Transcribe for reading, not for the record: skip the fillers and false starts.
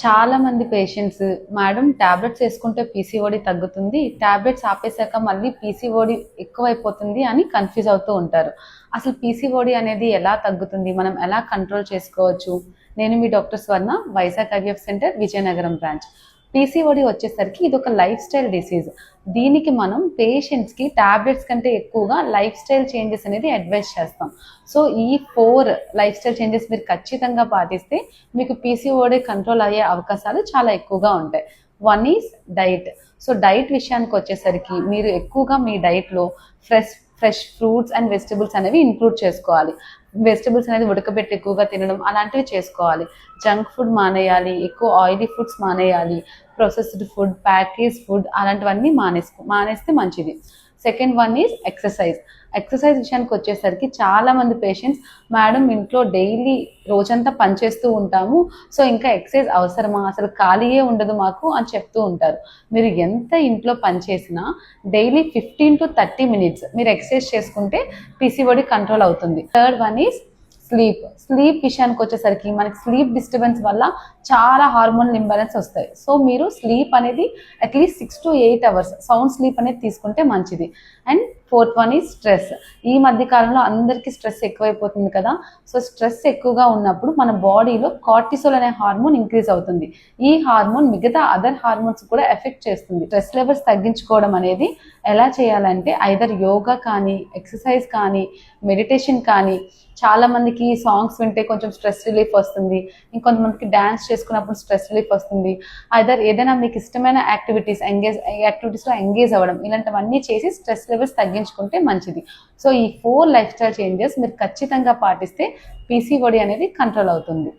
చాలా మంది patients madam tablets వేసుకుంటే పీసీఓడి తగ్గుతుంది, టాబ్లెట్స్ ఆపేశాక మళ్ళీ పీసీఓడి ఎక్కువైపోతుంది అని కన్ఫ్యూజ్ అవుతూ ఉంటారు. అసలు పీసీఓడి అనేది ఎలా తగ్గుతుంది, మనం ఎలా కంట్రోల్ చేసుకోవచ్చు? నేను మీ డాక్టర్ స్వర్ణ, Vizag IVF centre, Vizianagaram branch. PCOD వచ్చేసరికి ఇది ఒక లైఫ్ స్టైల్ డిసీజ్. దీనికి మనం పేషెంట్స్కి టాబ్లెట్స్ కంటే ఎక్కువగా లైఫ్ స్టైల్ చేంజెస్ అనేది అడ్వైస్ చేస్తాం. సో ఈ 4 లైఫ్ స్టైల్ చేంజెస్ మీరు ఖచ్చితంగా పాటిస్తే మీకు పీసీఓడి కంట్రోల్ అయ్యే అవకాశాలు చాలా ఎక్కువగా ఉంటాయి. 1 ఈజ్ డైట్. సో డైట్ విషయానికి వచ్చేసరికి మీరు ఎక్కువగా మీ డైట్లో ఫ్రెష్ ఫ్రూట్స్ అండ్ వెజిటబుల్స్ అనేవి ఇంక్లూడ్ చేసుకోవాలి. వెజిటబుల్స్ అనేది ఉడకబెట్టి ఎక్కువగా తినడం అలాంటివి చేసుకోవాలి. జంక్ ఫుడ్ మానేయాలి, ఎక్కువ ఆయిలీ ఫుడ్స్ మానేయాలి, ప్రాసెస్డ్ ఫుడ్, ప్యాకేజ్ ఫుడ్ అలాంటివన్నీ మానేస్తే మంచిది. Second one is exercise. Exercise విషయానికి వచ్చేసరికి చాలామంది పేషెంట్స్ మేడం ఇంట్లో డైలీ రోజంతా పనిచేస్తూ ఉంటాము, సో ఇంకా ఎక్సర్సైజ్ అవసరమా, అసలు ఖాళీయే ఉండదు మాకు అని చెప్తూ ఉంటారు. మీరు ఎంత ఇంట్లో పని చేసినా డైలీ 15 to 30 minutes మీరు ఎక్సర్సైజ్ చేసుకుంటే పీసీఓడి కంట్రోల్ అవుతుంది. థర్డ్ వన్ ఈజ్ స్లీప్ విషయానికి వచ్చేసరికి మనకి స్లీప్ డిస్టర్బెన్స్ వల్ల చాలా హార్మోనల్ ఇంబ్యాలెన్స్ వస్తాయి. సో మీరు స్లీప్ అనేది at least 6 to 8 hours sound sleep అనేది తీసుకుంటే మంచిది. And fourth one is stress. ఈ మధ్య కాలంలో అందరికీ స్ట్రెస్ ఎక్కువైపోతుంది కదా. సో స్ట్రెస్ ఎక్కువగా ఉన్నప్పుడు మన బాడీలో కార్టిసోల్ అనే హార్మోన్ ఇంక్రీజ్ అవుతుంది. ఈ హార్మోన్ మిగతా అదర్ హార్మోన్స్ కూడా ఎఫెక్ట్ చేస్తుంది. స్ట్రెస్ లెవెల్స్ తగ్గించుకోవడం అనేది ఎలా చేయాలంటే ఐదర్ యోగా కానీ, ఎక్సర్సైజ్ కానీ, మెడిటేషన్ కానీ. చాలా మందికి సాంగ్స్ వింటే కొంచెం స్ట్రెస్ రిలీఫ్ వస్తుంది, ఇంకొంతమందికి డ్యాన్స్ చేసుకున్నప్పుడు స్ట్రెస్ రిలీఫ్ వస్తుంది. ఐదర్ ఏదైనా మీకు ఇష్టమైన యాక్టివిటీస్లో ఎంగేజ్ అవ్వడం, ఇలాంటివన్నీ చేసి స్ట్రెస్ లెవెల్స్ తగ్గించుకుంటే మంచిది. సో ఈ 4 లైఫ్ స్టైల్ చేంజెస్ మీరు ఖచ్చితంగా పాటిస్తే పీసీఓడి అనేది కంట్రోల్ అవుతుంది.